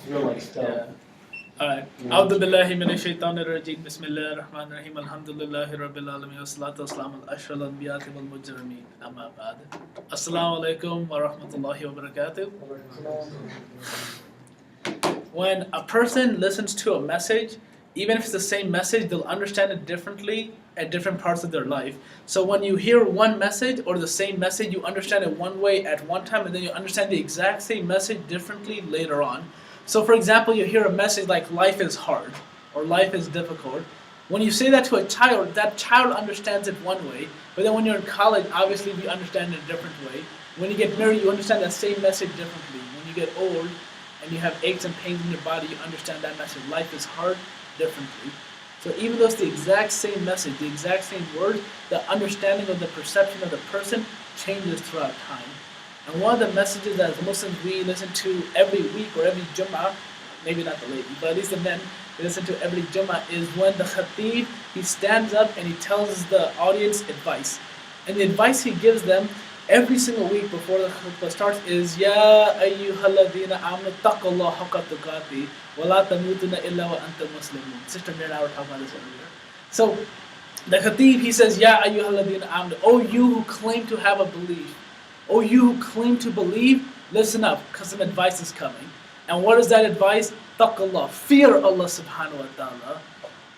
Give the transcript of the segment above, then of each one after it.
You're like stealth. Yeah. Alright. A'udhu billahi minash shaitanir rajeem. Bismillahir rahmanir rahim. Alhamdulillahi rabbil alamin. Wassalatu wassalamu ala ashrafil anbiya'i wal mujrimin. Amma ba'd. Assalamu alaikum wa rahmatullahi wa barakatuh. When a person listens to a message, even if it's the same message, they'll understand it differently at different parts of their life. So when you hear one message or the same message, you understand it one way at one time, and then you understand the exact same message differently later on. So for example, you hear a message like life is hard or life is difficult. When you say that to a child, that child understands it one way, but then when you're in college, obviously we understand it a different way. When you get married, you understand that same message differently. When you get old and you have aches and pains in your body, you understand that message. Life is hard differently. So even though it's the exact same message, the exact same word, the understanding of the perception of the person changes throughout time. And one of the messages that as Muslims we listen to every week or every Jummah, maybe not the lady, but at least the men, we listen to every Jummah, is when the Khatib, he stands up and he tells the audience advice. And the advice he gives them every single week before the khutbah starts is Ya ayyuhalladhina amanu taqullaha haqqa tuqati wa la tamutunna illa wa antum muslimun. Sister Mir and I were talking about this earlier. So the Khatib, he says, Ya ayyuhalladhina amanu, O you who claim to have a belief, O you who claim to believe, listen up, because some advice is coming. And what is that advice? Taqallah, fear Allah subhanahu wa ta'ala.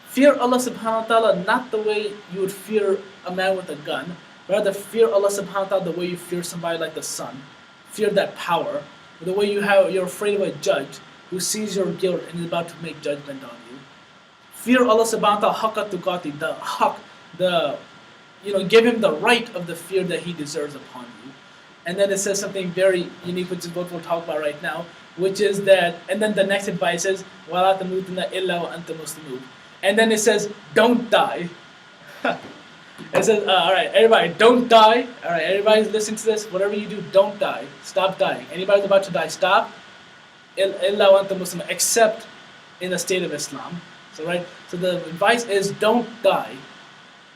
Fear Allah subhanahu wa ta'ala not the way you would fear a man with a gun, rather fear Allah subhanahu wa ta'ala the way you fear somebody like the sun. Fear that power. The way you're afraid of a judge who sees your guilt and is about to make judgment on you. Fear Allah subhanahu wa ta'ala haqqa tuqati, the haqq, give him the right of the fear that he deserves upon you. And then it says something very unique, which is what we'll talk about right now, which is that, and then the next advice is, وَلَا تَمُوتُنَّ إِلَّا وَأَنْتُمْ مُسْلِمُونَ. And then it says, don't die. It says, alright, everybody, don't die. Alright, everybody's listening to this, whatever you do, don't die. Stop dying. Anybody's about to die, stop. إِلَّا وَأَنْتُمْ مُسْلِمُونَ. Except in the state of Islam. So the advice is, don't die,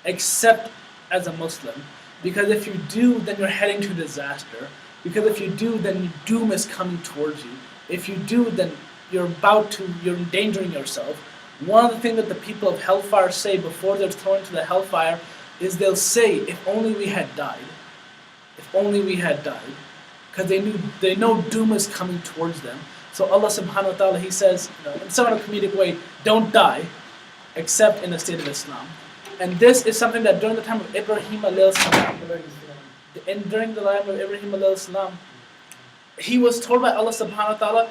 except as a Muslim. Because if you do, then you're heading to disaster. Because if you do, then doom is coming towards you. If you do, then you're endangering yourself. One of the things that the people of hellfire say before they're thrown into the hellfire is they'll say, if only we had died. If only we had died. Because they know doom is coming towards them. So Allah subhanahu wa ta'ala, he says, in some comedic way, don't die, except in the state of Islam. And this is something that during the time of Ibrahim alayhi salam, and during the time of Ibrahim alayhi salam, he was told by Allah subhanahu wa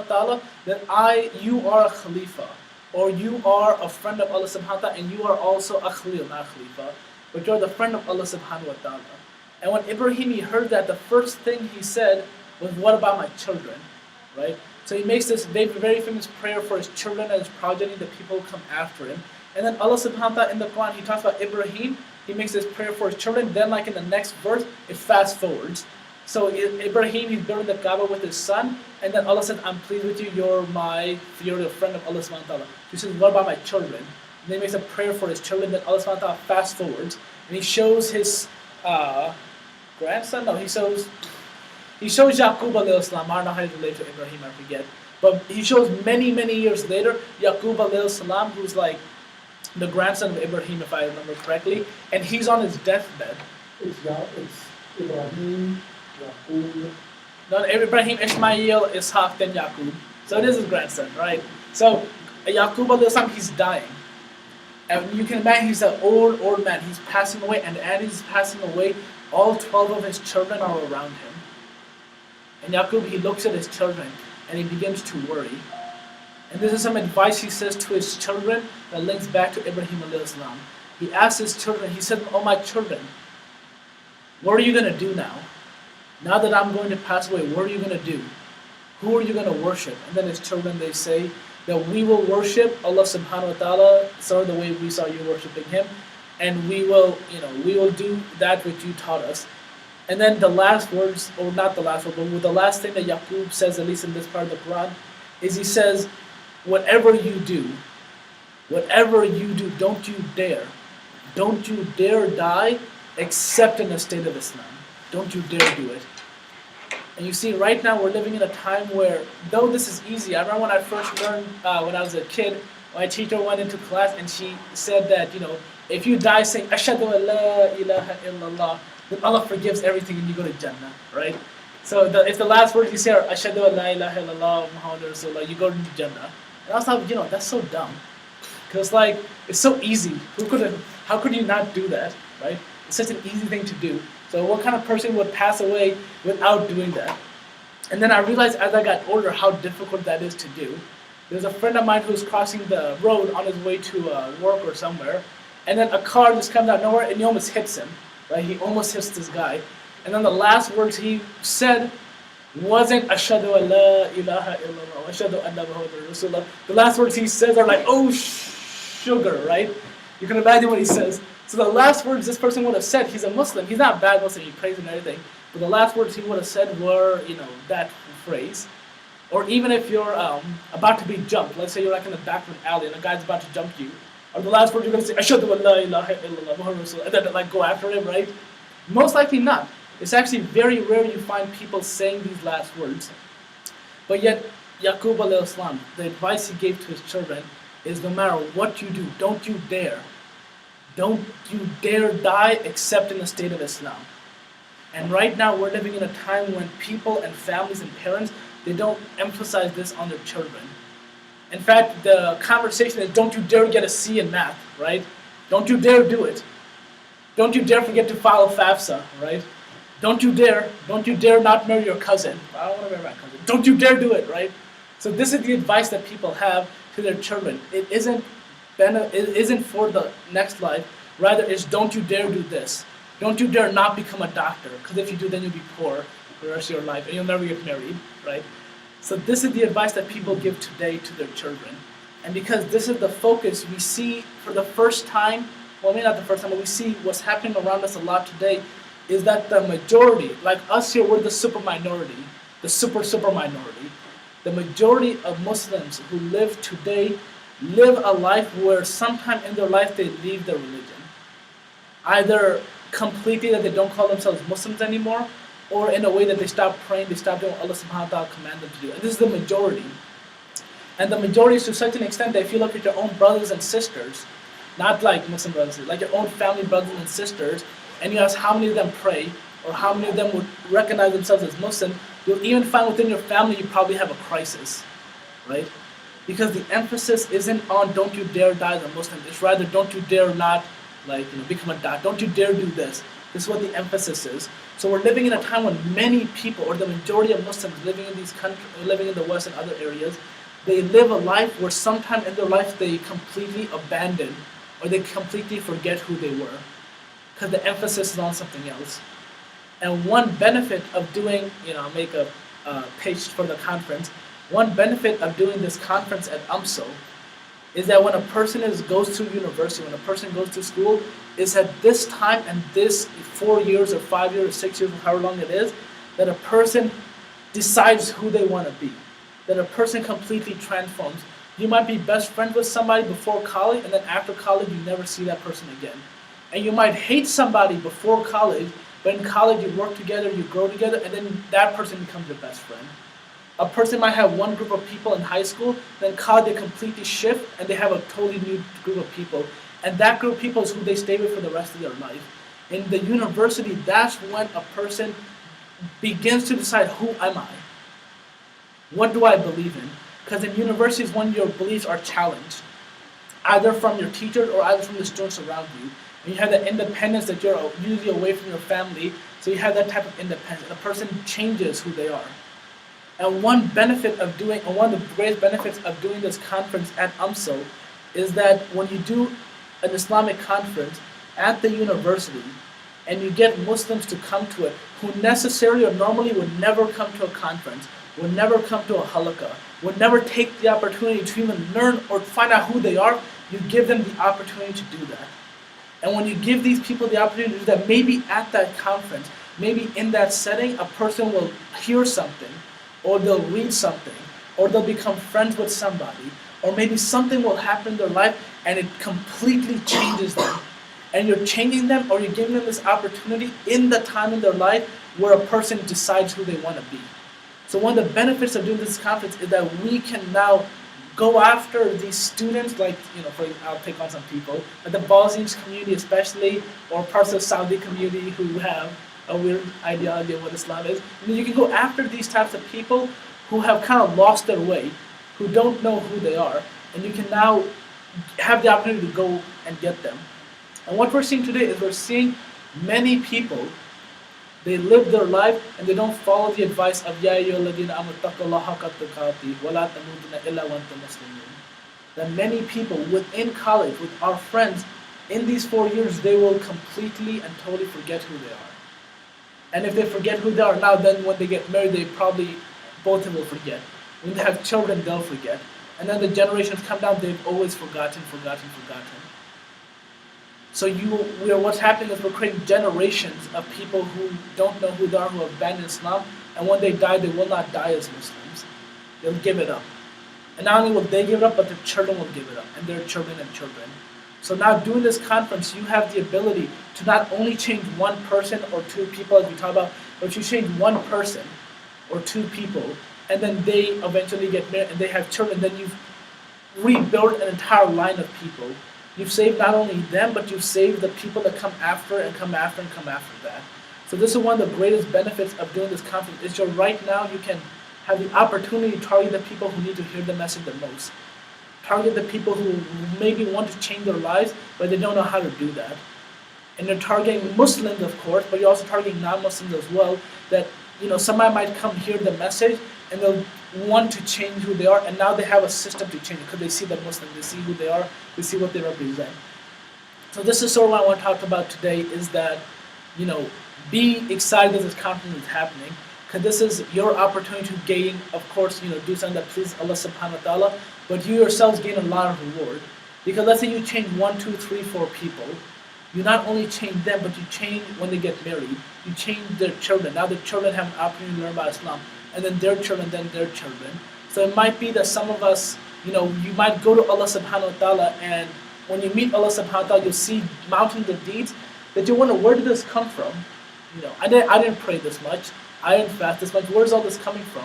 ta'ala, that you are a Khalifa, or you are a friend of Allah subhanahu wa ta'ala, and you are also a Khalil, not a Khalifa, but you're the friend of Allah subhanahu wa ta'ala. And when Ibrahim he heard that, the first thing he said was, what about my children, right? So he makes this very famous prayer for his children and his progeny, the people who come after him. And then Allah subhanahu wa ta'ala in the Quran, he talks about Ibrahim, he makes this prayer for his children, then like in the next verse, it fast forwards. So Ibrahim, he's building the Kaaba with his son, and then Allah said, I'm pleased with you, you're the friend of Allah subhanahu wa ta'ala. He says, what about my children? And then he makes a prayer for his children, then Allah subhanahu wa ta'ala fast forwards, and he shows his grandson, no, he shows Yaqub alayhi salam. I don't know how to relate to Ibrahim, I forget. But he shows many years later, Yaqub alayhi salam, who's like the grandson of Ibrahim, if I remember correctly, and he's on his deathbed. It's Ibrahim, Yaqub. Not Ibrahim, Ishmael, Ishaq, then Yaqub. So it is his grandson, right? So Yaqub alayhi salam, he's dying. And you can imagine he's an old man. He's passing away, and as he's passing away, all 12 of his children are around him. And Yaqub, he looks at his children and he begins to worry. And this is some advice he says to his children that links back to Ibrahim alayhi salam. He asks his children, he said, oh my children, what are you going to do now? Now that I'm going to pass away, what are you going to do? Who are you going to worship? And then his children, they say that we will worship Allah subhanahu wa ta'ala, sort of the way we saw you worshiping him. And we will do that which you taught us. And then the last words, or not the last word, but the last thing that Yaqub says, at least in this part of the Quran, is he says, whatever you do, don't you dare die except in a state of Islam. Don't you dare do it. And you see, right now we're living in a time where, though this is easy, I remember when I first learned, when I was a kid, my teacher went into class and she said that, if you die saying, Ashhadu an la ilaha illallah, then Allah forgives everything and you go to Jannah, right? So if the last words you say are, Ashhadu an la ilaha illallah, Muhammad Rasulullah, you go to Jannah. And I was like, that's so dumb. Because, like, it's so easy. How could you not do that, right? It's such an easy thing to do. So what kind of person would pass away without doing that? And then I realized as I got older how difficult that is to do. There's a friend of mine who's crossing the road on his way to work or somewhere, and then a car just comes out of nowhere and he almost hits him, right? He almost hits this guy. And then the last words he said wasn't Ashhadu an la ilaha illallah, Ashhadu anna Muhammadan Rasulullah. The last words he says are like, oh, sugar, right? You can imagine what he says. So the last words this person would have said, he's a Muslim, he's not a bad Muslim, he prays and everything, but the last words he would have said were, that phrase. Or even if you're about to be jumped, let's say you're like in the back of an alley and a guy's about to jump you, or the last word you're going to say, Ashhadu an la ilaha illallah, Muhammadan Rasulullah, and then like go after him, right? Most likely not. It's actually very rare you find people saying these last words. But yet, Yaqub alayhi salam, the advice he gave to his children is no matter what you do, don't you dare die except in the state of Islam. And right now we're living in a time when people and families and parents, they don't emphasize this on their children. In fact, the conversation is don't you dare get a C in math, right? Don't you dare do it. Don't you dare forget to file FAFSA, right? Don't you dare not marry your cousin. I don't want to marry my cousin. Don't you dare do it, right? So this is the advice that people have to their children. It isn't for the next life. Rather, it's don't you dare do this. Don't you dare not become a doctor, because if you do, then you'll be poor for the rest of your life, and you'll never get married, right? So this is the advice that people give today to their children. And because this is the focus, we see for the first time, well, maybe not the first time, but we see what's happening around us a lot today, is that the majority, like us here, we're the super minority, the super minority. The majority of Muslims who live today live a life where sometime in their life they leave their religion. Either completely that they don't call themselves Muslims anymore, or in a way that they stop praying, they stop doing what Allah subhanahu wa ta'ala commanded them to do. And this is the majority. And the majority is to such an extent that if you look at your own brothers and sisters, not like Muslim brothers, like your own family brothers and sisters, and you ask how many of them pray, or how many of them would recognize themselves as Muslim, you'll even find within your family you probably have a crisis, right? Because the emphasis isn't on don't you dare die as a Muslim, it's rather don't you dare not become a doctor, don't you dare do this. This is what the emphasis is. So we're living in a time when many people, or the majority of Muslims living in these countries, living in the West and other areas, they live a life where sometime in their life they completely abandon, or they completely forget who they were. Because the emphasis is on something else. And one benefit of doing, I'll make a page for the conference, one benefit of doing this conference at UMSO is that when a person goes through university, when a person goes to school, is at this time and this 4 years or 5 years or 6 years, or however long it is, that a person decides who they want to be. That a person completely transforms. You might be best friends with somebody before college, and then after college you never see that person again. And you might hate somebody before college, but in college you work together, you grow together, and then that person becomes your best friend. A person might have one group of people in high school, then college they completely shift, and they have a totally new group of people. And that group of people is who they stay with for the rest of their life. In the university, that's when a person begins to decide, who am I? What do I believe in? Because in university is when your beliefs are challenged, either from your teachers or either from the students around you. And you have that independence that you're usually away from your family, so you have that type of independence. And a person changes who they are. And one of the greatest benefits of doing this conference at UMSO is that when you do an Islamic conference at the university, and you get Muslims to come to it, who necessarily or normally would never come to a conference, would never come to a halaqah, would never take the opportunity to even learn or find out who they are, you give them the opportunity to do that. And when you give these people the opportunity to do that, maybe at that conference, maybe in that setting, a person will hear something, or they'll read something, or they'll become friends with somebody, or maybe something will happen in their life and it completely changes them. And you're changing them, or you're giving them this opportunity in the time in their life where a person decides who they want to be. So one of the benefits of doing this conference is that we can now go after these students, like, I'll pick on some people, like the Bosnians community especially, or parts of Saudi community who have a weird ideology of what Islam is. And you can go after these types of people who have kind of lost their way, who don't know who they are, and you can now have the opportunity to go and get them. And what we're seeing today is we're seeing many people, they live their life and they don't follow the advice of Ya ayyuhalladhina amanu taqullaha haqqa tuqatih wa la tamutunna illa wa antum muslimun. That many people within college, with our friends, in these 4 years, they will completely and totally forget who they are. And if they forget who they are now, then when they get married, they probably, both of them will forget. When they have children, they'll forget. And then the generations come down, they've always forgotten. So what's happening is we're creating generations of people who don't know who they are, who have abandoned Islam, and when they die, they will not die as Muslims. They'll give it up. And not only will they give it up, but their children will give it up, and their children and children. So now doing this conference, you have the ability to not only change one person or two people, as we talk about, but if you change one person or two people, and then they eventually get married and they have children, then you've rebuilt an entire line of people. You've saved not only them, but you've saved the people that come after and come after and come after that. So this is one of the greatest benefits of doing this conference, is right now you can have the opportunity to target the people who need to hear the message the most. Target the people who maybe want to change their lives, but they don't know how to do that. And you're targeting Muslims, of course, but you're also targeting non-Muslims as well, that somebody might come hear the message and they'll want to change who they are, and now they have a system to change it because they see the Muslims, they see who they are, they see what they represent. So this is sort of what I want to talk about today, is that, be excited that this conference is happening, because this is your opportunity to gain, of course, do something that pleases Allah subhanahu wa ta'ala, but you yourselves gain a lot of reward. Because let's say you change 1, 2, 3, 4 people, you not only change them, but you change when they get married, you change their children. Now the children have an opportunity to learn about Islam, and then their children, then their children. So it might be that some of us, you might go to Allah subhanahu wa ta'ala, and when you meet Allah subhanahu wa ta'ala, you'll see mountains of deeds that you wonder, where did this come from? I didn't pray this much, I didn't fast this much, where's all this coming from?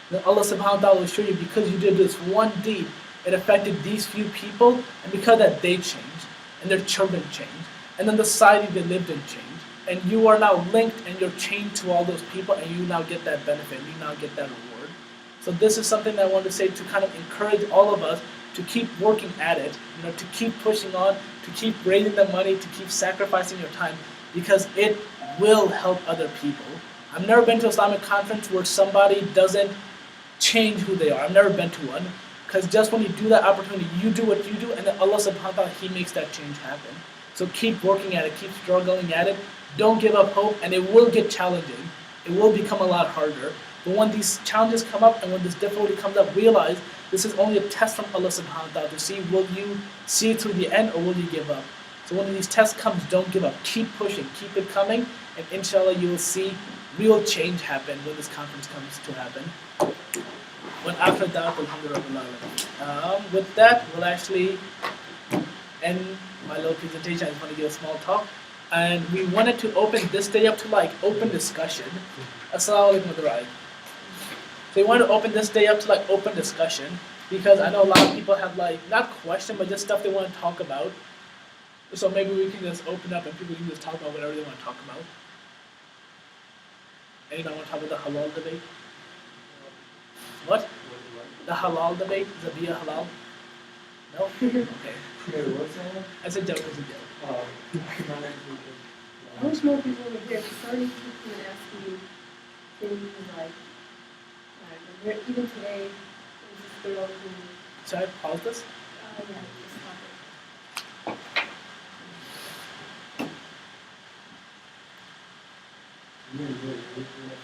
Then Allah subhanahu wa ta'ala will show you, because you did this one deed, it affected these few people, and because of that they changed, and their children changed, and then the society they lived in changed. And you are now linked and you're chained to all those people, and you now get that benefit, you now get that reward. So this is something that I wanted to say, to kind of encourage all of us to keep working at it, to keep pushing on, to keep raising the money, to keep sacrificing your time, because it will help other people. I've never been to an Islamic conference where somebody doesn't change who they are. I've never been to one, because just when you do that opportunity, you do what you do, and then Allah subhanahu wa ta'ala, He makes that change happen. So keep working at it, keep struggling at it. Don't give up hope, and it will get challenging. It will become a lot harder. But when these challenges come up and when this difficulty comes up, realize this is only a test from Allah subhanahu wa ta'ala to see, will you see it through the end or will you give up? So when these tests come, don't give up. Keep pushing, keep it coming, and inshallah you will see real change happen when this conference comes to happen. When after that, alhamdulillah. With that, we'll actually end my little presentation. I just want to give a small talk. And we wanted to open this day up to open discussion. Assalamu alaikum warahmatullahi. So we wanted to open this day up to open discussion, because I know a lot of people have not question, but just stuff they want to talk about. So maybe we can just open up and people can just talk about whatever they want to talk about. Anyone want to talk about the halal debate? What? The halal debate? Zabiya halal? No? Okay. I said joke, it's a joke. I wish more people would hear. Starting to come and ask me things even today, there's this girl who. Should I pause this? Yeah, just stop it.